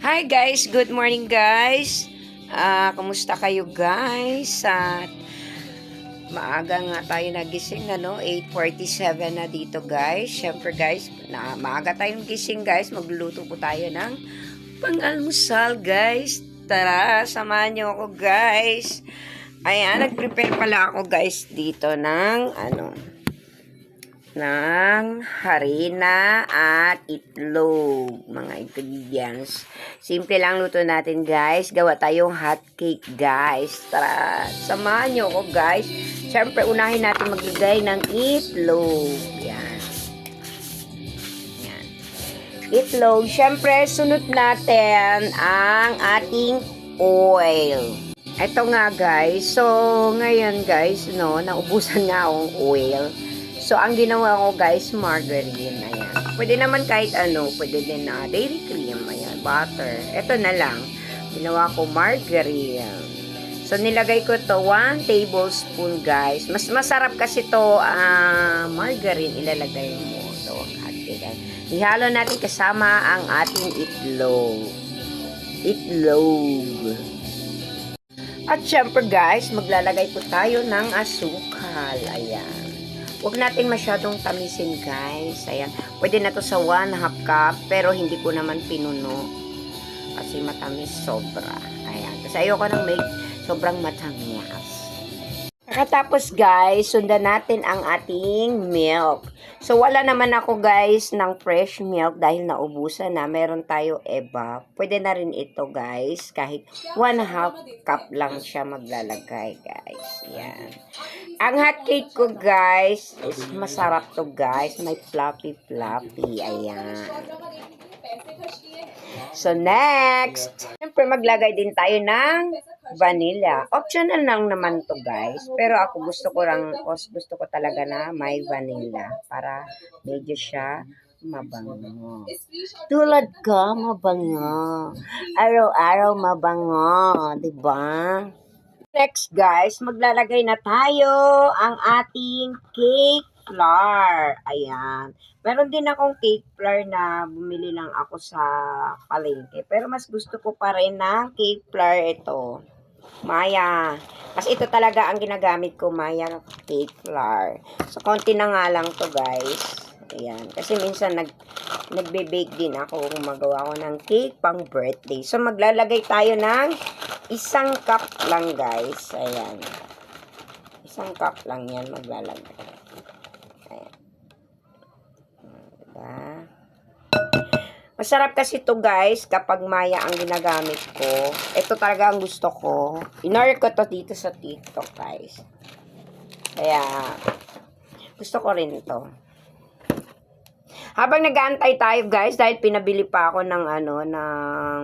Hi guys, good morning guys. Kumusta kayo guys? Maaga nga tayo nagising, 8:47 na dito guys. Syempre guys, maaga tayong gising guys. Magluluto po tayo ng pang-almusal guys. Tara, samahan niyo ako guys. Ayan, nag-prepare pala ako guys dito ng harina at itlog, mga ingredients. Simple lang luto natin guys. Gawa tayong hot cake guys. Tara, samahan nyo ako guys. Siyempre, unahin natin maglagay ng itlog. Yan. Yan. Itlog. Siyempre, sunod natin ang ating oil. Ito nga guys. So, ngayon guys, naubusan nga akong oil. So, ang ginawa ko guys, margarine. Ayan. Pwede naman kahit ano. Pwede din na dairy cream. Ayan. Butter. Ito na lang. Ginawa ko margarine. So, nilagay ko to 1 tablespoon guys. Mas masarap kasi to margarine. Ilalagay mo to. Ihalo natin kasama ang ating itlog. At syempre guys, maglalagay po tayo ng asukal. Ayan. Huwag natin masyadong tamisin guys. Ayan. Pwede na to sa 1/2 cup. Pero hindi ko naman pinuno. Kasi matamis sobra. Ayan. Kasi ayoko nang may sobrang matamis. Pagkatapos guys, sundan natin ang ating milk. So wala naman ako guys ng fresh milk dahil naubusan na. Meron tayo eba. Pwede na rin ito guys. Kahit 1/2 cup lang siya maglalagay guys. Ayan. Ang hot cake ko guys is masarap to guys. May fluffy. Ayan. So next, siyempre maglagay din tayo ng vanilla. Optional lang naman to guys. Pero ako gusto ko talaga na may vanilla para medyo siya mabango. Tulad ka, mabango. Araw-araw mabango, 'di ba? Next guys, maglalagay na tayo ang ating cake flour. Ayan. Meron din akong cake flour na bumili lang ako sa palengke. Pero mas gusto ko pa rin ng cake flour ito. Maya. Kasi ito talaga ang ginagamit ko, Maya cake flour. So, konti na nga lang to guys. Ayan. Kasi minsan nagbe-bake din ako. Gumagawa ko ng cake pang birthday. So, maglalagay tayo ng 1 cup lang guys. Ayan. 1 cup lang yan maglalagay. Ayan. Diba? Masarap kasi to guys kapag Maya ang ginagamit ko. Ito talaga ang gusto ko. In-order ko to dito sa TikTok guys. Kaya gusto ko rin to. Habang nag-aantay tayo guys, dahil pinabili pa ako ng ng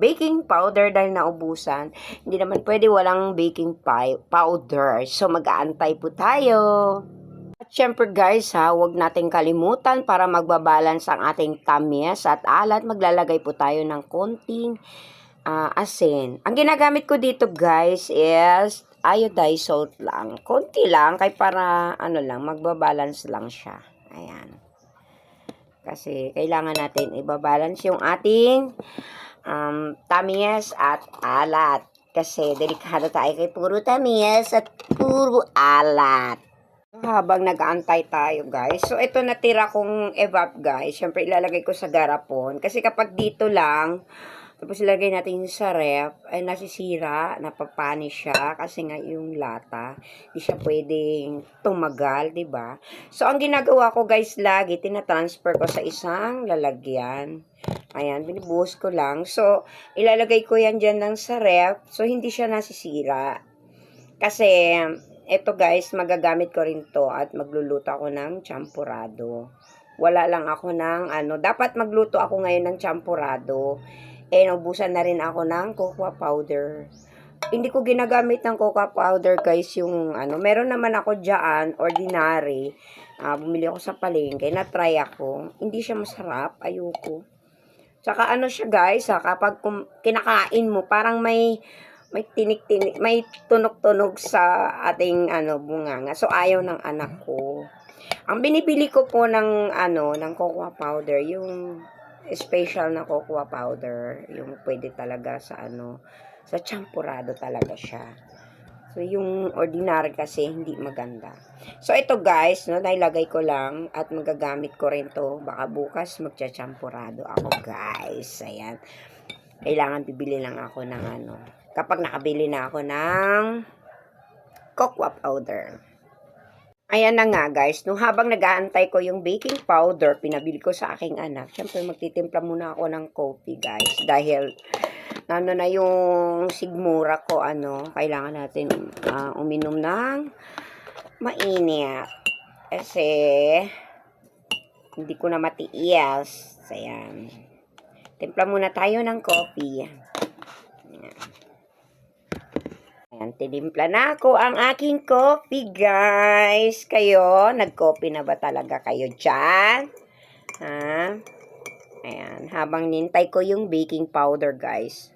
baking powder dahil naubusan. Hindi naman pwede walang baking powder. So mag-aantay po tayo. At syempre guys huwag nating kalimutan para magbabalance ang ating tamis at alat. Maglalagay po tayo ng konting asin. Ang ginagamit ko dito guys is iodized salt lang. Konti lang kay para magbabalance lang siya. Ayan. Kasi kailangan natin ibabalance yung ating tamis at alat. Kasi delikado tayo kay puro tamis at puro alat. Habang nag-aantay tayo guys. So ito natira kong evap guys. Siyempre ilalagay ko sa garapon. Kasi kapag dito lang, tapos ilagay natin sa ref, ay nasisira, napapanis siya kasi nga yung lata, hindi siya pwedeng tumagal, 'di ba? So ang ginagawa ko guys lagi, tina-transfer ko sa isang lalagyan. Ayan, binibuhos ko lang. So ilalagay ko yan diyan lang sa ref, so hindi siya nasisira. Kasi eto guys, magagamit ko rin to at magluluto ako ng champurado. Wala lang ako ng dapat magluto ako ngayon ng champurado. Naubusan na rin ako ng cocoa powder. Hindi ko ginagamit ng cocoa powder guys yung meron naman ako dyan, ordinary. Bumili ako sa palengke, na-try ako. Hindi siya masarap, ayoko. Saka siya guys, kapag kinakain mo, parang may tinik-tinik, may tunog-tunog sa ating bunganga. So ayaw ng anak ko. Ang binibili ko po ng cocoa powder, yung special na cocoa powder. Yung pwede talaga sa ano, sa champurado talaga siya. So, yung ordinary kasi hindi maganda. So, ito guys, no, nailagay ko lang at magagamit ko rin to. Baka bukas magchachampurado ako guys. Ayan. Kailangan bibili lang ako ng ano. Kapag nakabili na ako ng cocoa powder. Ayan na nga guys, nung habang nag-aantay ko yung baking powder, pinabili ko sa aking anak. Siyempre magtitimpla muna ako ng coffee guys. Dahil ano na yung sigmura ko, ano, kailangan natin uminom ng mainit. Kasi hindi ko na matiis. Ayan. Timpla muna tayo ng coffee. Ayan. Ayan, tinimpla na ako ang aking coffee, guys. Kayo, nag-coffee na ba talaga kayo dyan? Ha? Ayan, habang nintay ko yung baking powder, guys.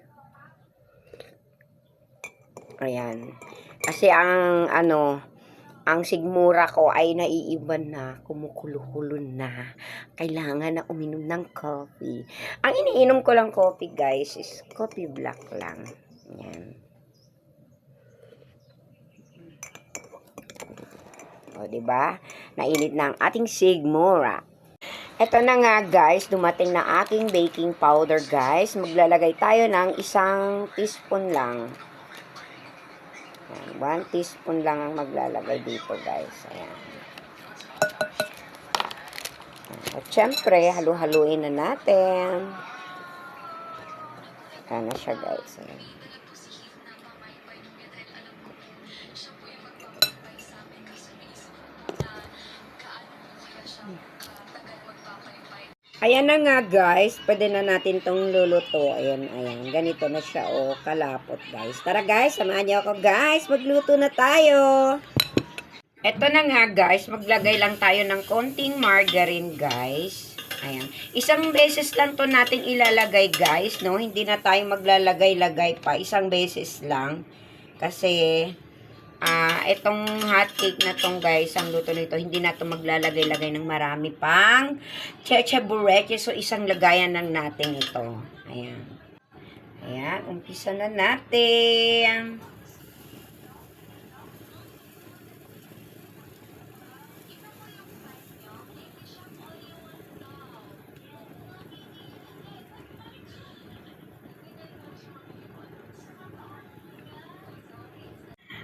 Ayan. Kasi ang, ang sigmura ko ay naiiban na, kumukulo-kulo na. Kailangan na uminom ng coffee. Ang iniinom ko lang coffee, guys, is coffee black lang. Ayan. O, diba? Nainit na ang ating sigmura. Ito na nga, guys. Dumating na aking baking powder, guys. Maglalagay tayo ng 1 teaspoon lang. Ayan, 1 teaspoon lang ang maglalagay dito, guys. Ayan. At syempre, halu-haluin na natin. Ayan na siya, guys. Ayan. Ayan na nga guys, pwede na natin tong luluto. Ayan, ayan. Ganito na siya, oh, kalapot guys. Tara guys, samahan niyo ako guys. Magluto na tayo. Ito na nga guys, maglagay lang tayo ng konting margarine guys. Ayan. 1 beses lang to natin ilalagay guys, no? Hindi na tayo maglalagay-lagay pa. 1 beses lang. Kasi itong hot cake na tong guys, ang luto nito, hindi na to maglalagay-lagay ng marami pang cheche bureke. So, 1 lagayan lang natin ito. Ayan. Ayan, umpisa na natin.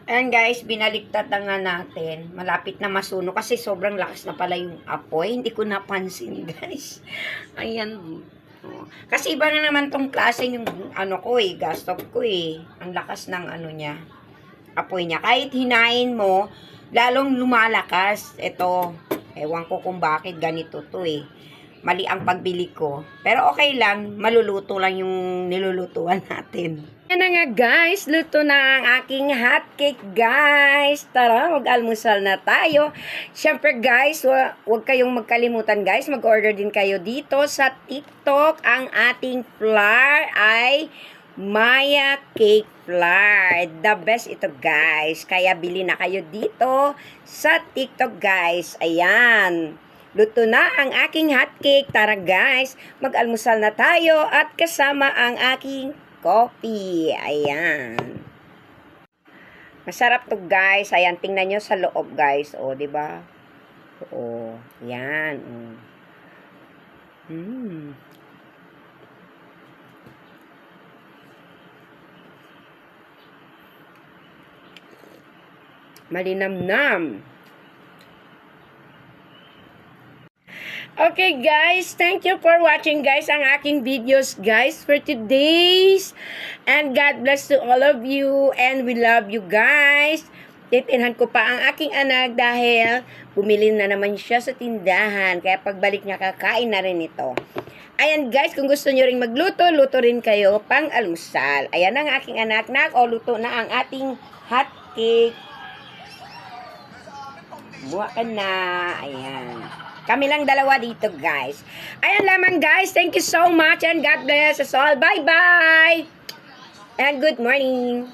Ayan guys, binaliktad na nga natin. Malapit na masuno kasi sobrang lakas na pala yung apoy. Hindi ko napansin guys. Ayan. Kasi iba na naman tong klase yung ano ko gas stove ko Ang lakas ng ano niya. Apoy niya. Kahit hinain mo, lalong lumalakas. Ito, ewan ko kung bakit ganito to Mali ang pagbili ko. Pero okay lang, maluluto lang yung nilulutuan natin. Yan na nga guys, luto na ang aking hot cake guys. Tara, mag-almusal na tayo. Siyempre guys, huwag kayong magkalimutan guys, mag-order din kayo dito sa TikTok. Ang ating flour ay Maya Cake Flour. The best ito guys. Kaya bili na kayo dito sa TikTok guys. Ayan. Luto na ang aking hot cake. Tara guys, mag-almusal na tayo at kasama ang aking coffee. Ayan. Masarap to guys. Ayan, tingnan nyo sa loob guys. O, diba? O, yan. Malinamnam. Okay guys, thank you for watching guys ang aking videos guys for today's. And God bless to all of you and we love you guys. Titinhan ko pa ang aking anak dahil bumili na naman siya sa tindahan. Kaya pagbalik niya kakain na rin ito. Ayan guys, kung gusto nyo rin magluto, luto rin kayo pang almusal. Ayan ang aking anak luto na ang ating hot cake. Buwa ka na. Ayan. Kami lang dalawa dito, guys. Ayan lamang, guys. Thank you so much and God bless us all. Bye-bye! And good morning!